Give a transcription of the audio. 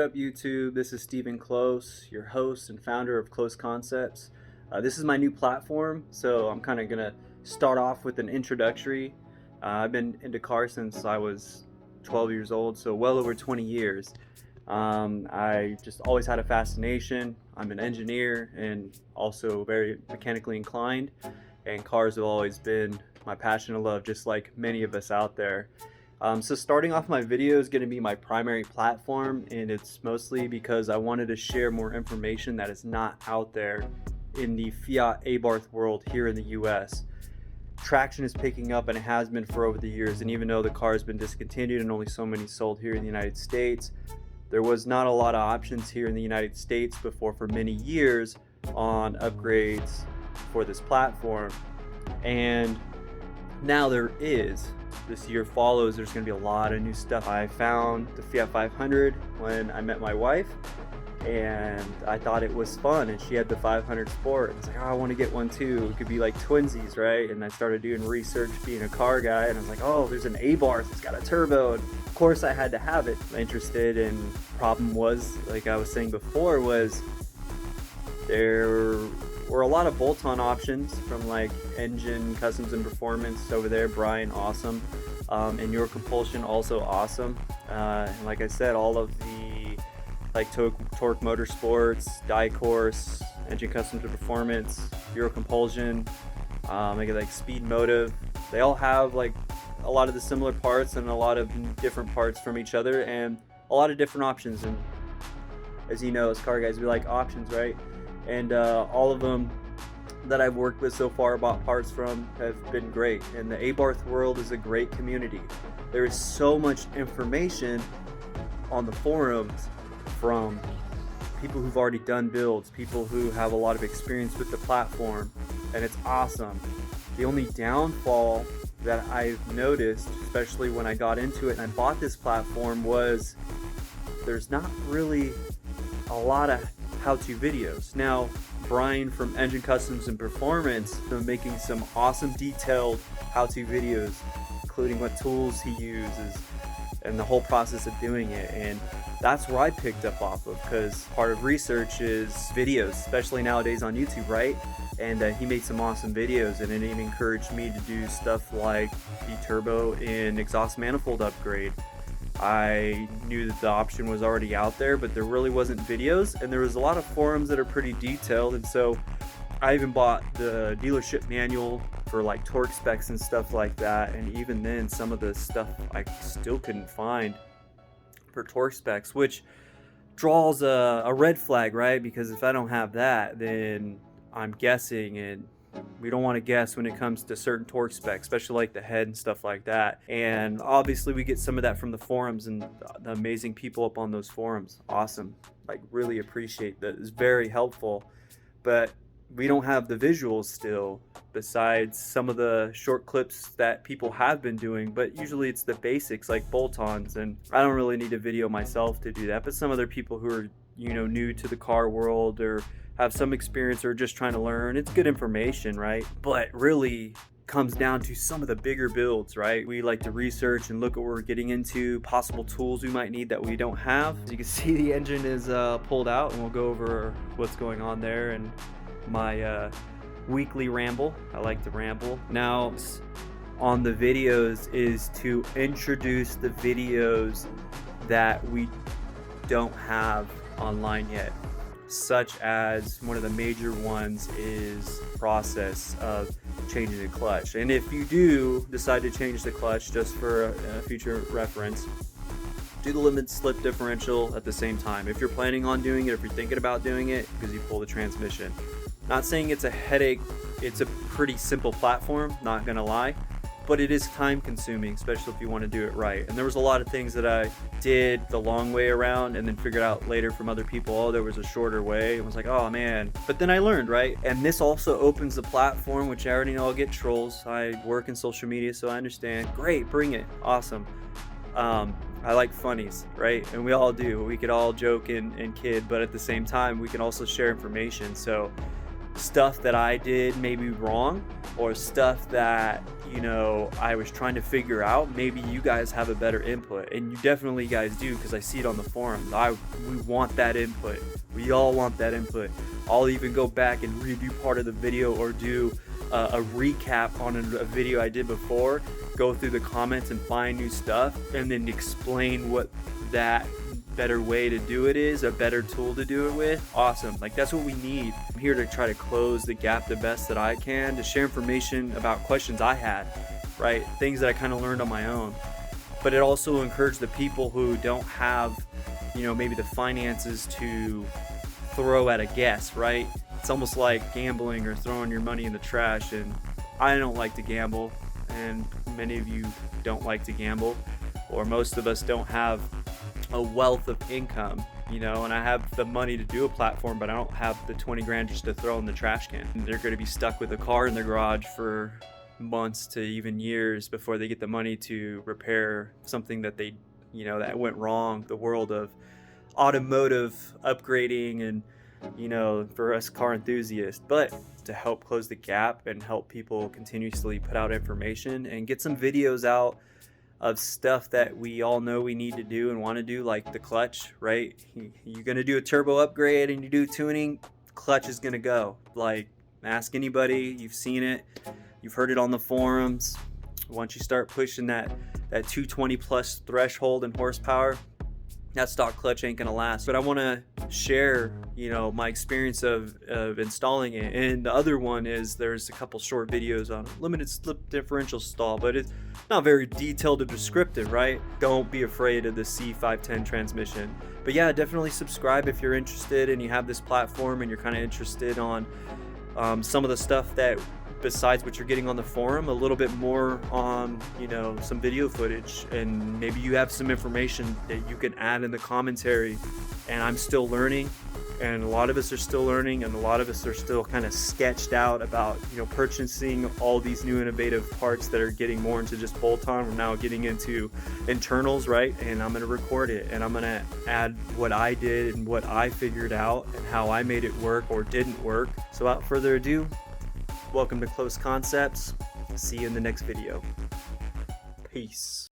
up, YouTube? This is Stephen Close, your host and founder of Close Concepts. This is my new platform, so I'm kind of gonna start off with an introductory. I've been into cars since I was 12 years old, so well over 20 years. I just always had a fascination. I'm an engineer and also very mechanically inclined, and cars have always been my passion and love, just like many of us out there. So starting off, my video is going to be my primary platform, and it's mostly because I wanted to share more information that is not out there in the Fiat Abarth world here in the US. Traction is picking up, and it has been for over the years, and even though the car has been discontinued and only so many sold here in the United States, there was not a lot of options here in the United States before for many years on upgrades for this platform, and now there is. This year follows, there's going to be a lot of new stuff. I found the Fiat 500 when I met my wife, and I thought it was fun, and she had the 500 Sport. I was like, oh, I want to get one too. It could be like twinsies, right? And I started doing research, being a car guy, and I was like, oh, there's an Abarth, it's got a turbo, and of course I had to have it. I'm interested, and problem was, like I was saying before, was there were a lot of bolt-on options from like Engine, Customs and Performance over there. Brian, awesome. And Your Compulsion, also awesome. And like I said, all of the like Torque Motorsports, Die Course, Engine, Customs and Performance, Euro Compulsion, like Speed Motive, they all have like a lot of the similar parts and a lot of different parts from each other, and a lot of different options. And as you know, as car guys, we like options, right? And all of them that I've worked with so far, bought parts from, have been great. And the Abarth world is a great community. There is so much information on the forums from people who've already done builds, people who have a lot of experience with the platform, and it's awesome. The only downfall that I've noticed, especially when I got into it and I bought this platform, was there's not really a lot of how-to videos. Now, Brian from Engine, Customs and Performance is making some awesome detailed how-to videos, including what tools he uses and the whole process of doing it. And that's where I picked up off of, because part of research is videos, especially nowadays on YouTube, right? And he made some awesome videos, and it encouraged me to do stuff like the turbo and exhaust manifold upgrade. I knew that the option was already out there, but there really wasn't videos, and there was a lot of forums that are pretty detailed. And so I even bought the dealership manual for like torque specs and stuff like that, and even then some of the stuff I still couldn't find for torque specs, which draws a red flag, right? Because if I don't have that, then I'm guessing, and we don't want to guess when it comes to certain torque specs, especially like the head and stuff like that. And obviously we get some of that from the forums and the amazing people up on those forums. Awesome. Like, really appreciate that. It's very helpful. But we don't have the visuals still, besides some of the short clips that people have been doing, but usually it's the basics like bolt-ons, and I don't really need a video myself to do that. But some other people who are, you know, new to the car world or have some experience or just trying to learn, it's good information, right? But really comes down to some of the bigger builds, right? We like to research and look at what we're getting into, possible tools we might need that we don't have. As you can see, the engine is pulled out, and we'll go over what's going on there and my weekly ramble. I like to ramble. Now on the videos is to introduce the videos that we don't have online yet, such as one of the major ones is process of changing the clutch. And if you do decide to change the clutch, just for a future reference, do the limited slip differential at the same time. If you're planning on doing it, if you're thinking about doing it, because you pull the transmission. Not saying it's a headache, it's a pretty simple platform, not gonna lie, but it is time consuming, especially if you want to do it right. And there was a lot of things that I did the long way around and then figured out later from other people, oh, there was a shorter way. I was like, oh man. But then I learned, right? And this also opens the platform, which I already know I'll get trolls. I work in social media, so I understand. Great, bring it, awesome. I like funnies, right? And we all do. We could all joke and kid, but at the same time, we can also share information. So stuff that I did maybe wrong, or stuff that, you know, I was trying to figure out. Maybe you guys have a better input, and you definitely guys do, because I see it on the forums. We want that input. We all want that input. I'll even go back and redo part of the video, or do a recap on a video I did before, go through the comments and find new stuff, and then explain what that better way to do it is, a better tool to do it with. Awesome. Like, that's what we need. I'm here to try to close the gap the best that I can, to share information about questions I had, right? Things that I kind of learned on my own. But it also encouraged the people who don't have, you know, maybe the finances to throw at a guess, right? It's almost like gambling or throwing your money in the trash, and I don't like to gamble, and many of you don't like to gamble, or most of us don't have a wealth of income, you know, and I have the money to do a platform, but I don't have the 20 grand just to throw in the trash can. They're going to be stuck with a car in their garage for months to even years before they get the money to repair something that they, you know, that went wrong. The world of automotive upgrading, and, you know, for us car enthusiasts. But to help close the gap and help people continuously put out information and get some videos out of stuff that we all know we need to do and want to do, like the clutch, right? You're going to do a turbo upgrade and you do tuning, clutch is going to go. Like, ask anybody, you've seen it, you've heard it on the forums. Once you start pushing that 220 plus threshold in horsepower, that stock clutch ain't gonna last. But I want to share, you know, my experience of installing it. And the other one is, there's a couple short videos on limited slip differential stall, but it's not very detailed or descriptive, right? Don't be afraid of the C510 transmission. But yeah, definitely subscribe if you're interested and you have this platform and you're kind of interested on some of the stuff that, besides what you're getting on the forum, a little bit more on, you know, some video footage, and maybe you have some information that you can add in the commentary. And I'm still learning, and a lot of us are still learning, and a lot of us are still kind of sketched out about, you know, purchasing all these new innovative parts that are getting more into just bolt-on. We're now getting into internals, right? And I'm going to record it, and I'm going to add what I did and what I figured out and how I made it work or didn't work. So without further ado, welcome to Close Concepts. See you in the next video. Peace.